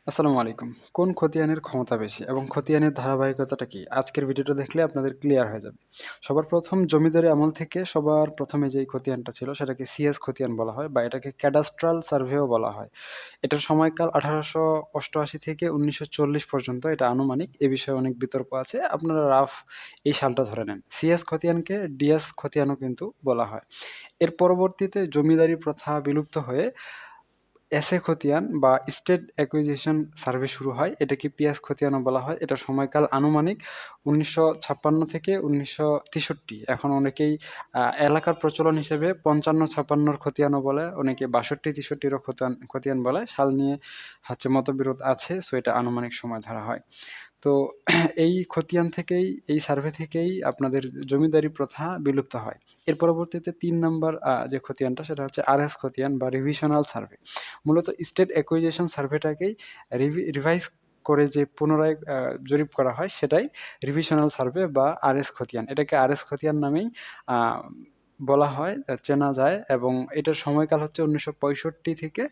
আসসালামু আলাইকুম। কোন খতিয়ানের ক্ষমতা বেশি এবং খতিয়ানের ধারাবাহিকতাটা কি? আজকের ভিডিওটা দেখলে আপনাদের ক্লিয়ার হয়ে যাবে। সবার প্রথম জমিদারি আমল থেকে সবার প্রথমে যেই খতিয়ানটা ছিল সেটাকে সিএস খতিয়ান বলা হয় বা এটাকে ক্যাডাস্ট্রাল সার্ভেও বলা হয়। এটার সময়কাল ১৮৮৮ থেকে ১৯৪০ পর্যন্ত, এটা আনুমানিক। এ বিষয়ে অনেক বিতর্ক আছে। আপনারা রাফ এই সালটা ধরে নেন। সিএস খতিয়ানকে ডিএস খতিয়ানও কিন্তু বলা হয়। এর পরবর্তীতে জমিদারি প্রথা বিলুপ্ত হয়ে এসএ খতিয়ান বা স্টেট অ্যাকুইজিশন সার্ভে শুরু হয়। এটাকে পিএস খতিয়ানও বলা হয়। এটার সময়কাল আনুমানিক ১৯৫৬ থেকে ১৯৬৩। এখন অনেকেই এলাকার প্রচলন হিসেবে ৫৫-৫৬ খতিয়ানও বলে, অনেকে ৬২-৬৩ খতিয়ান বলে। সাল নিয়ে মতবিরোধ আছে। সো এটা আনুমানিক সময় ধরা হয়। তো এই খতিয়ান থেকেই, এই সার্ভে থেকেই আপনাদের জমিদারি প্রথা বিলুপ্ত হয়। এর পরবর্তীতে ৩ নাম্বার যে খতিয়ানটা সেটা হচ্ছে আরএস খতিয়ান বা রিভিশনাল সার্ভে। মূলত স্টেট অ্যাকুইজিশন সার্ভেটাকেই রিভাইজ করে যে পুনরায় জরিপ করা হয় সেটাই রিভিশনাল সার্ভে বা আরএস খতিয়ান। এটাকে আরএস খতিয়ান নামেই আ বলা হয়, চেনা যায়, এবং এটার সময়কাল হচ্ছে ১৯৬৫ থেকে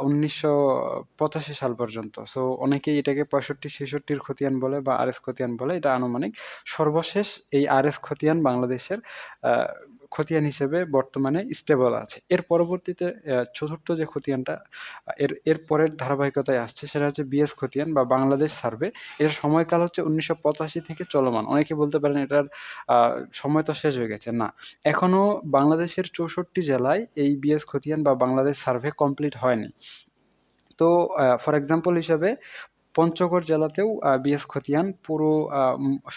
১৯৮৫ সাল পর্যন্ত। সো অনেকেই এটাকে ৬৫-৬৬ খতিয়ান বলে বা আরএস খতিয়ান বলে। এটা আনুমানিক। সর্বশেষ এই আরএস খতিয়ান বাংলাদেশের আ খতিয়ান হিসেবে বর্তমানে স্টেবল আছে। এর পরবর্তীতে ৪র্থ যে খতিয়ানটা এর পরের ধারাবাহিকতায় আসছে সেটা হচ্ছে বিএস খতিয়ান বা বাংলাদেশ সার্ভে। এর সময়কাল হচ্ছে ১৯৮৫ থেকে চলমান। অনেকে বলতে পারেন এটার আ সময় তো শেষ হয়ে গেছে। না, এখনো বাংলাদেশের ৬৪ জেলায় এই বিএস খতিয়ান বা বাংলাদেশ সার্ভে কমপ্লিট হয়নি। তো ফর এক্সাম্পল হিসাবে পঞ্চগড় জেলাতেও বিএস খতিয়ান পুরো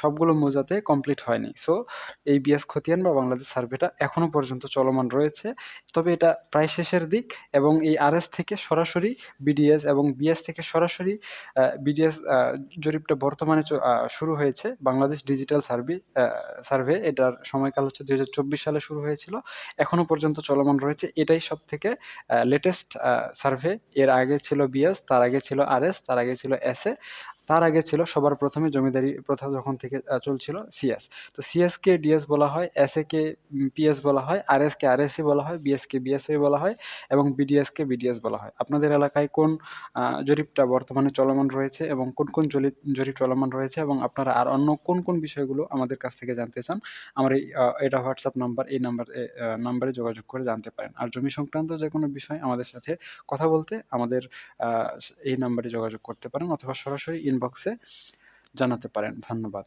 সবগুলো মৌজাতে কমপ্লিট হয়নি। সো এই বিএস খতিয়ান বা বাংলাদেশ সার্ভেটা এখনো পর্যন্ত চলমান রয়েছে। তবে এটা প্রায় শেষের দিক, এবং এই আরএস থেকে সরাসরি বিডিএস এবং বিএস থেকে সরাসরি বিডিএস জরিপটা বর্তমানে শুরু হয়েছে। বাংলাদেশ ডিজিটাল সার্ভে এটার সময়কাল হচ্ছে ২০২৪ সালে শুরু হয়েছিল। এখনো পর্যন্ত চলমান রয়েছে। এটাই সবথেকে লেটেস্ট সার্ভে। এর আগে ছিল বিএস, তার আগে ছিল আরএস, তার আগে ছিল এসএ, তার আগে ছিল সবার প্রথমে জমিদারি প্রথা যখন থেকে চলছিল সিএস। তো সিএসকে ডিএস বলা হয়, এসএকে পিএস বলা হয়, আরএসকে আরএসই বলা হয়, বিএসকে বিএসই বলা হয়, এবং বিডিএসকে বিডিএস বলা হয়। আপনাদের এলাকায় কোন জরিপটা বর্তমানে চলমান রয়েছে এবং কোন জরিপ চলমান রয়েছে, এবং আপনারা আর অন্য কোন বিষয়গুলো আমাদের কাছ থেকে জানতে চান, আমার এটা হোয়াটসঅ্যাপ নাম্বার, এই নাম্বারে যোগাযোগ করে জানতে পারেন। আর জমি সংক্রান্ত যেকোনো বিষয় আমাদের সাথে কথা বলতে আমাদের আ এই নাম্বারে যোগাযোগ করতে পারেন অথবা সরাসরি ইনবক্সে জানাতে পারেন। ধন্যবাদ।